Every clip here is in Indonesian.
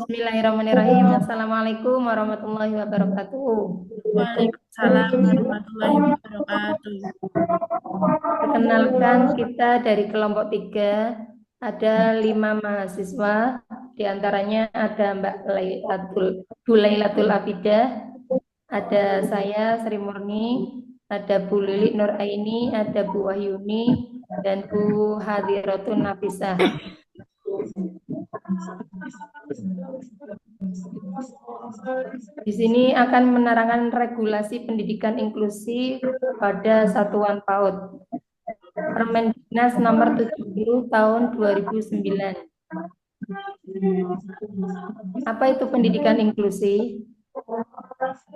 Bismillahirrahmanirrahim. Assalamualaikum warahmatullahi wabarakatuh. Waalaikumsalam warahmatullahi wabarakatuh. Perkenalkan kita dari kelompok 3, ada 5 mahasiswa, di antaranya ada Mbak Bulailatul Afidah, ada saya Sri Murni, ada Bu Lili Nur Aini, ada Bu Wahyuni, dan Bu Hadiratun Nafisah. Di sini akan menerangkan regulasi pendidikan inklusi pada satuan PAUD. Permendiknas nomor 70 tahun 2009. Apa itu pendidikan inklusi?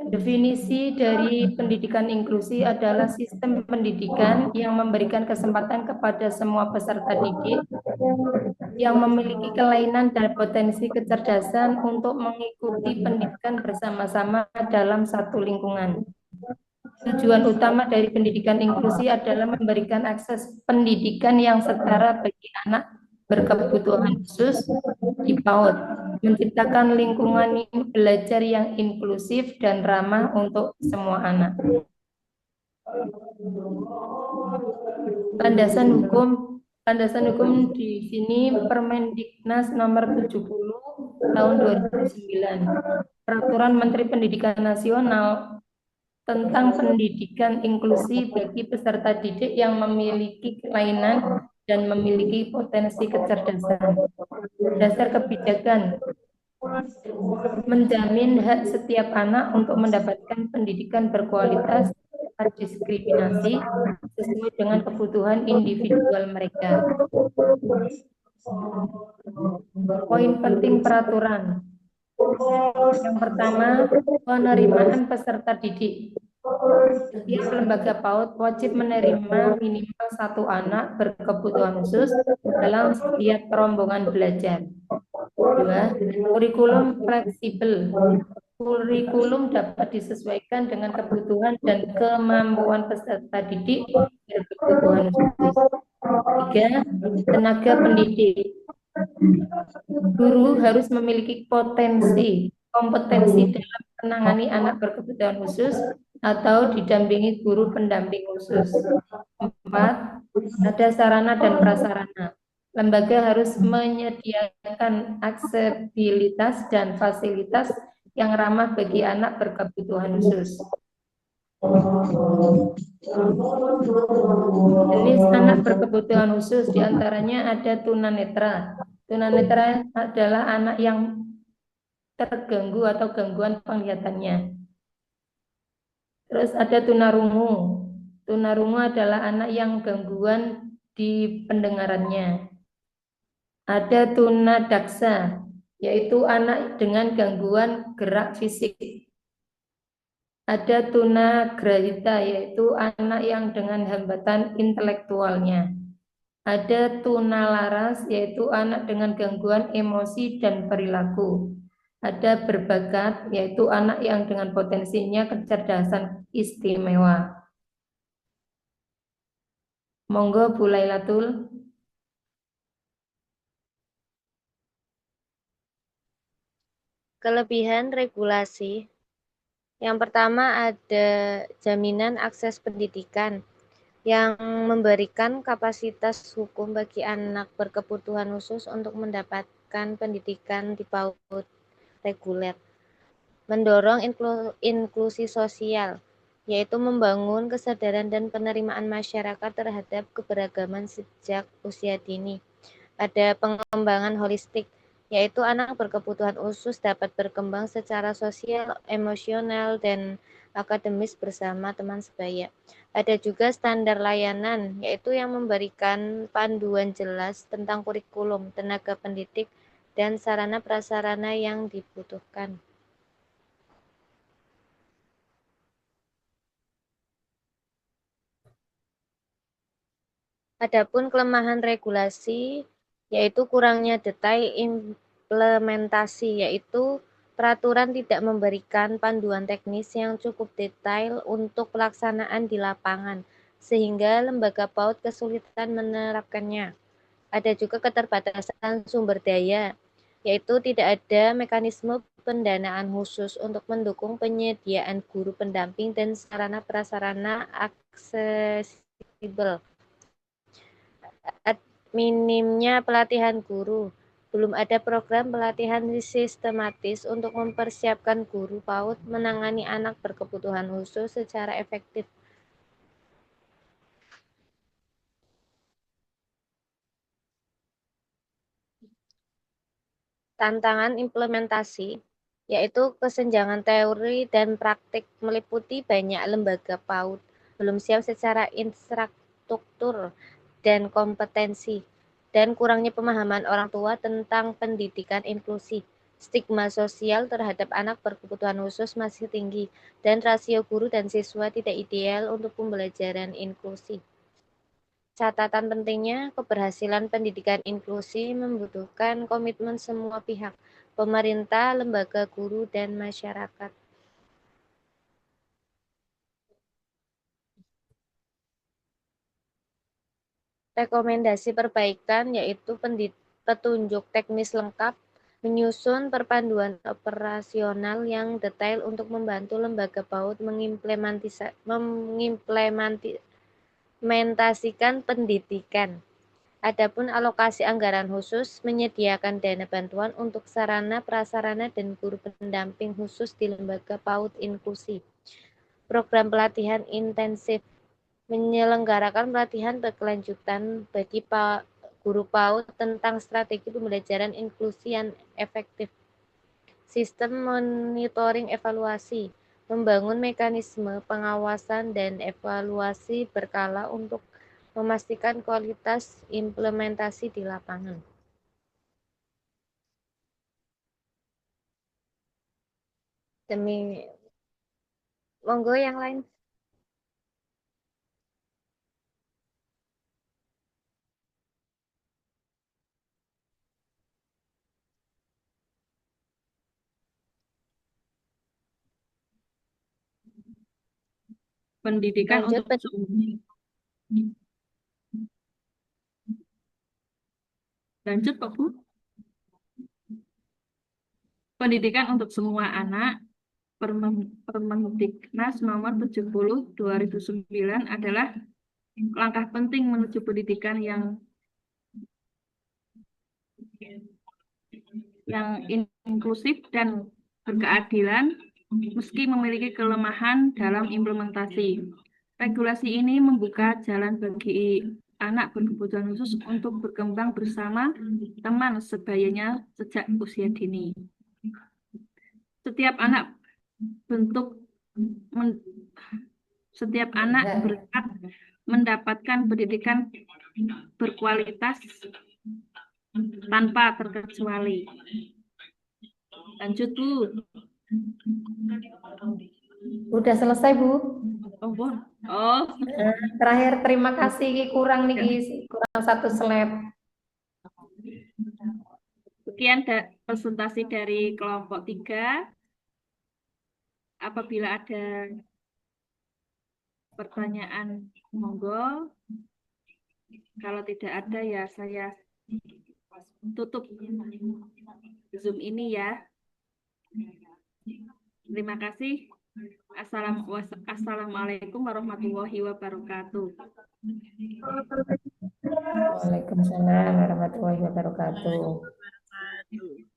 Definisi dari pendidikan inklusi adalah sistem pendidikan yang memberikan kesempatan kepada semua peserta didik yang memiliki kelainan dan potensi kecerdasan untuk mengikuti pendidikan bersama-sama dalam satu lingkungan. Tujuan utama dari pendidikan inklusi adalah memberikan akses pendidikan yang setara bagi anak berkebutuhan khusus di PAUD, menciptakan lingkungan belajar yang inklusif dan ramah untuk semua anak. Landasan hukum di sini Permendiknas nomor 70 tahun 2009. Peraturan Menteri Pendidikan Nasional tentang pendidikan inklusi bagi peserta didik yang memiliki kelainan dan memiliki potensi kecerdasan. Dasar kebijakan menjamin hak setiap anak untuk mendapatkan pendidikan berkualitas tanpa diskriminasi sesuai dengan kebutuhan individual mereka. Poin penting peraturan. Yang pertama, penerimaan peserta didik. Setiap lembaga PAUD wajib menerima minimal 1 anak berkebutuhan khusus dalam setiap rombongan belajar. 2. Kurikulum fleksibel. Kurikulum dapat disesuaikan dengan kebutuhan dan kemampuan peserta didik berkebutuhan khusus. 3. Tenaga pendidik. Guru harus memiliki kompetensi dalam menangani anak berkebutuhan khusus atau didampingi guru pendamping khusus. 4. Ada sarana dan prasarana. Lembaga harus menyediakan aksesibilitas dan fasilitas yang ramah bagi anak berkebutuhan khusus. Jenis anak berkebutuhan khusus diantaranya ada tunanetra. Tunanetra adalah anak yang terganggu atau gangguan penglihatannya. Terus ada tunarungu. Tunarungu adalah anak yang gangguan di pendengarannya. Ada tunadaksa, yaitu anak dengan gangguan gerak fisik. Ada tunagrahita, yaitu anak yang dengan hambatan intelektualnya. Ada tunalaras, yaitu anak dengan gangguan emosi dan perilaku. Ada berbakat, yaitu anak yang dengan potensinya kecerdasan istimewa. Monggo Bu Lailatul. Kelebihan regulasi. Yang pertama ada jaminan akses pendidikan yang memberikan kapasitas hukum bagi anak berkebutuhan khusus untuk mendapatkan pendidikan di PAUD reguler. Mendorong inklusi sosial, yaitu membangun kesadaran dan penerimaan masyarakat terhadap keberagaman sejak usia dini. Ada pengembangan holistik, yaitu anak berkebutuhan khusus dapat berkembang secara sosial, emosional, dan akademis bersama teman sebaya. Ada juga standar layanan, yaitu yang memberikan panduan jelas tentang kurikulum, tenaga pendidik, dan sarana prasarana yang dibutuhkan. Adapun kelemahan regulasi, yaitu kurangnya detail implementasi, yaitu peraturan tidak memberikan panduan teknis yang cukup detail untuk pelaksanaan di lapangan, sehingga lembaga PAUD kesulitan menerapkannya. Ada juga keterbatasan sumber daya, yaitu tidak ada mekanisme pendanaan khusus untuk mendukung penyediaan guru pendamping dan sarana prasarana aksesibel. Minimnya pelatihan guru. Belum ada program pelatihan sistematis untuk mempersiapkan guru PAUD menangani anak berkebutuhan khusus secara efektif. Tantangan implementasi, yaitu kesenjangan teori dan praktik meliputi banyak lembaga PAUD, belum siap secara infrastruktur dan kompetensi, dan kurangnya pemahaman orang tua tentang pendidikan inklusi. Stigma sosial terhadap anak berkebutuhan khusus masih tinggi, dan rasio guru dan siswa tidak ideal untuk pembelajaran inklusi. Catatan pentingnya, keberhasilan pendidikan inklusi membutuhkan komitmen semua pihak, pemerintah, lembaga guru, dan masyarakat. Rekomendasi perbaikan yaitu petunjuk teknis lengkap, menyusun perpanduan operasional yang detail untuk membantu lembaga PAUD mengimplementasikan pendidikan. Adapun alokasi anggaran khusus menyediakan dana bantuan untuk sarana, prasarana, dan guru pendamping khusus di lembaga PAUD inklusi. Program pelatihan intensif menyelenggarakan pelatihan berkelanjutan bagi guru PAUD tentang strategi pembelajaran inklusi yang efektif. Sistem monitoring evaluasi, membangun mekanisme pengawasan dan evaluasi berkala untuk memastikan kualitas implementasi di lapangan. Monggo yang lain. Pendidikan Lanjut, untuk semua. Lanjut, Pak Bu. Pendidikan untuk semua anak, Permendiknas nomor 70/2009 adalah langkah penting menuju pendidikan yang inklusif dan berkeadilan, meski memiliki kelemahan dalam implementasi. Regulasi ini membuka jalan bagi anak berkebutuhan khusus untuk berkembang bersama teman sebayanya sejak usia dini. Setiap anak berhak mendapatkan pendidikan berkualitas tanpa terkecuali. Lanjut, Bu. Udah selesai, Bu. Oh. Terakhir, terima kasih. Kurang nih, kurang satu slide. Sekian presentasi dari kelompok 3. Apabila ada pertanyaan, monggo. Kalau tidak ada, ya saya tutup Zoom ini ya. Terima kasih. Assalamualaikum warahmatullahi wabarakatuh. Waalaikumsalam warahmatullahi wabarakatuh. Wabarakatuh.